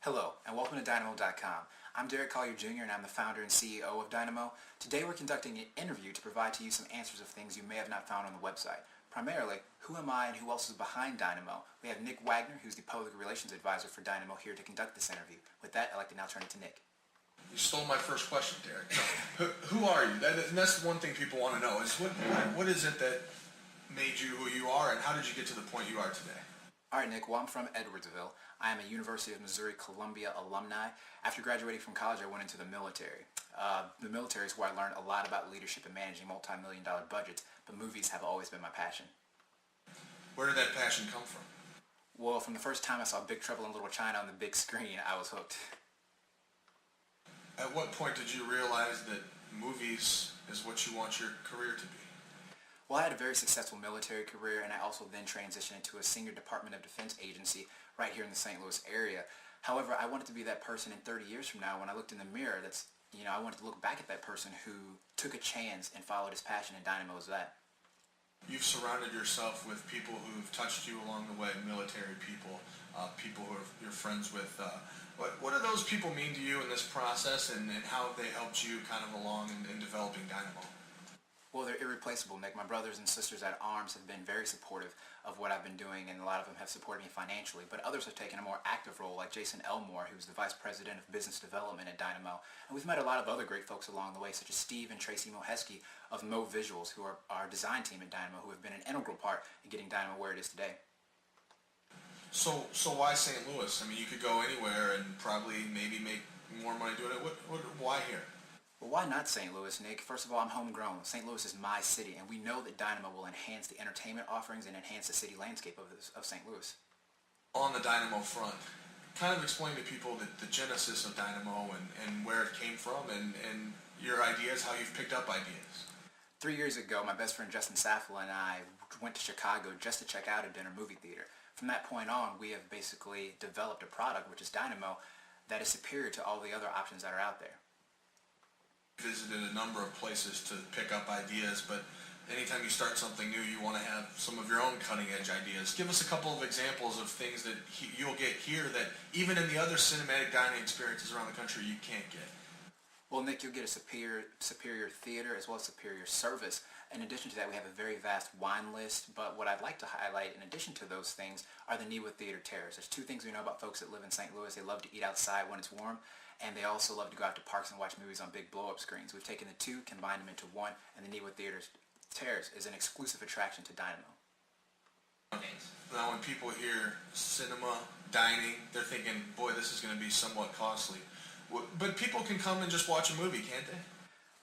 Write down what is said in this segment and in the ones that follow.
Hello, and welcome to Dynamo.com. I'm Derek Collier Jr., and I'm the founder and CEO of Dynamo. Today we're conducting an interview to provide to you some answers of things you may have not found on the website. Primarily, who am I and who else is behind Dynamo? We have Nick Wagner, who's the Public Relations Advisor for Dynamo, here to conduct this interview. With that, I'd like to now turn it to Nick. You stole my first question, Derek. Who are you? And that's one thing people want to know is what is it that made you who you are, and how did you get to the point you are today? All right, Nick. Well, I'm from Edwardsville. I am a University of Missouri-Columbia alumni. After graduating from college, I went into the military. The military is where I learned a lot about leadership and managing multi-million-dollar budgets, but movies have always been my passion. Where did that passion come from? Well, from the first time I saw Big Trouble in Little China on the big screen, I was hooked. At what point did you realize that movies is what you want your career to be? Well, I had a very successful military career, and I also then transitioned into a senior Department of Defense agency right here in the St. Louis area. However, I wanted to be that person in 30 years from now when I looked in the mirror. I wanted to look back at that person who took a chance and followed his passion, and Dynamo is that. You've surrounded yourself with people who've touched you along the way, military people, people who you're friends with. What do those people mean to you in this process, and how have they helped you kind of along in developing Dynamo? Well, they're irreplaceable, Nick. My brothers and sisters at arms have been very supportive of what I've been doing, and a lot of them have supported me financially, but others have taken a more active role, like Jason Elmore, who's the Vice President of Business Development at Dynamo. And we've met a lot of other great folks along the way, such as Steve and Tracy Moheski of Mo Visuals, who are our design team at Dynamo, who have been an integral part in getting Dynamo where it is today. So why St. Louis? I mean, you could go anywhere and probably maybe make more money doing it. Why here? Well, why not St. Louis, Nick? First of all, I'm homegrown. St. Louis is my city, and we know that Dynamo will enhance the entertainment offerings and enhance the city landscape of St. Louis. On the Dynamo front, kind of explain to people the genesis of Dynamo and where it came from and your ideas, how you've picked up ideas. 3 years ago, my best friend Justin Saffola and I went to Chicago just to check out a dinner movie theater. From that point on, we have basically developed a product, which is Dynamo, that is superior to all the other options that are out there. Visited a number of places to pick up ideas, but anytime you start something new, you want to have some of your own cutting-edge ideas. Give us a couple of examples of things that you'll get here that even in the other cinematic dining experiences around the country you can't get. Well, Nick, you'll get a superior theater as well as superior service. In addition to that, we have a very vast wine list, but what I'd like to highlight in addition to those things are the NEWA Theater Terrace. There's two things we know about folks that live in St. Louis. They love to eat outside when it's warm, and they also love to go out to parks and watch movies on big blow-up screens. We've taken the two, combined them into one, and the NEWA Theater Terrace is an exclusive attraction to Dynamo. Now, when people hear cinema, dining, they're thinking, boy, this is going to be somewhat costly. But people can come and just watch a movie, can't they?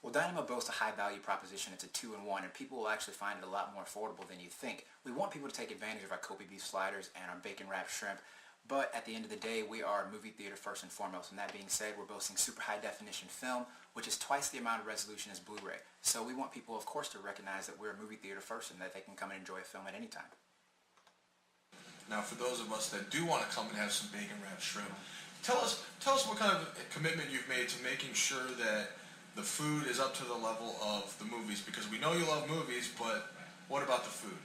Well, Dynamo boasts a high-value proposition. It's a 2-in-1, and people will actually find it a lot more affordable than you think. We want people to take advantage of our Kobe beef sliders and our bacon-wrapped shrimp, but at the end of the day, we are a movie theater first and foremost. And that being said, we're boasting super high-definition film, which is twice the amount of resolution as Blu-ray. So we want people, of course, to recognize that we're a movie theater first and that they can come and enjoy a film at any time. Now, for those of us that do want to come and have some bacon-wrapped shrimp, tell us what kind of commitment you've made to making sure that the food is up to the level of the movies, because we know you love movies, but what about the food?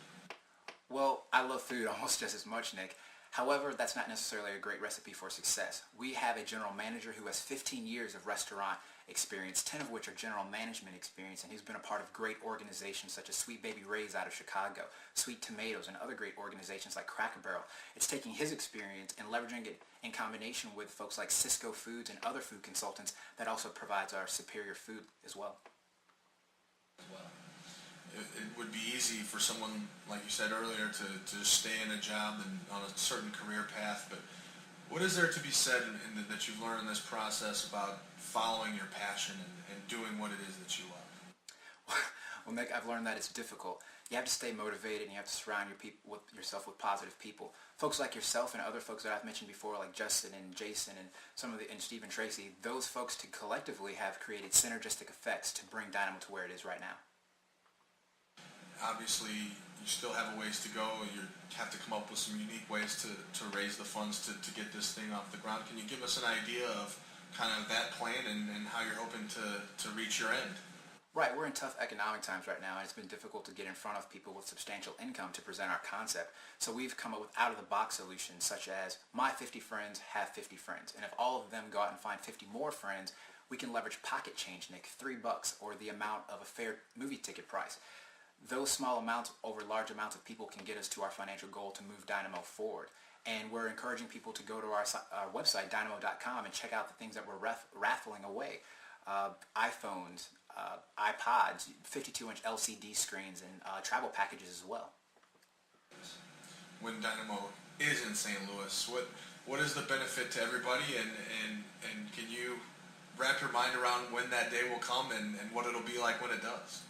Well, I love food almost just as much, Nick. However, that's not necessarily a great recipe for success. We have a general manager who has 15 years of restaurant experience, 10 of which are general management experience, and he's been a part of great organizations such as Sweet Baby Ray's out of Chicago, Sweet Tomatoes, and other great organizations like Cracker Barrel. It's taking his experience and leveraging it in combination with folks like Cisco Foods and other food consultants that also provides our superior food as well. It would be easy for someone, like you said earlier, to just stay in a job and on a certain career path, but what is there to be said that you've learned in this process about following your passion and doing what it is that you love? Well, Nick, I've learned that it's difficult. You have to stay motivated, and you have to surround yourself with positive people. Folks like yourself and other folks that I've mentioned before, like Justin and Jason and and Steve and Tracy, those folks collectively have created synergistic effects to bring Dynamo to where it is right now. Obviously, you still have a ways to go. You have to come up with some unique ways to raise the funds to get this thing off the ground. Can you give us an idea of kind of that plan and how you're hoping to reach your end? Right, we're in tough economic times right now, and it's been difficult to get in front of people with substantial income to present our concept. So we've come up with out-of-the-box solutions such as my 50 friends have 50 friends. And if all of them go out and find 50 more friends, we can leverage pocket change, Nick, $3 or the amount of a fair movie ticket price. Those small amounts over large amounts of people can get us to our financial goal to move Dynamo forward. And we're encouraging people to go to our website, dynamo.com, and check out the things that we're raffling away. iPhones, iPods, 52-inch LCD screens, and travel packages as well. When Dynamo is in St. Louis, what is the benefit to everybody, and can you wrap your mind around when that day will come and what it'll be like when it does?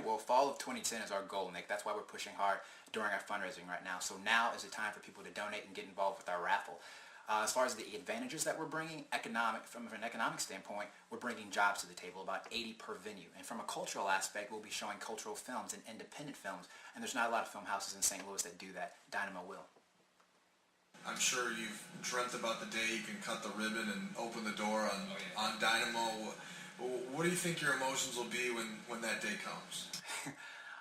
Well, fall of 2010 is our goal, Nick. That's why we're pushing hard during our fundraising right now. So now is the time for people to donate and get involved with our raffle. As far as the advantages that we're bringing, from an economic standpoint, we're bringing jobs to the table, about 80 per venue. And from a cultural aspect, we'll be showing cultural films and independent films. And there's not a lot of film houses in St. Louis that do that. Dynamo will. I'm sure you've dreamt about the day you can cut the ribbon and open the door on Dynamo. What do you think your emotions will be when that day comes?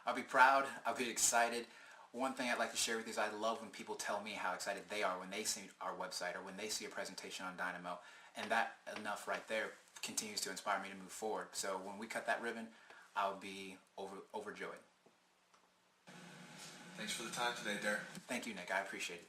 I'll be proud. I'll be excited. One thing I'd like to share with you is I love when people tell me how excited they are when they see our website or when they see a presentation on Dynamo. And that enough right there continues to inspire me to move forward. So when we cut that ribbon, I'll be overjoyed. Thanks for the time today, Derek. Thank you, Nick. I appreciate it.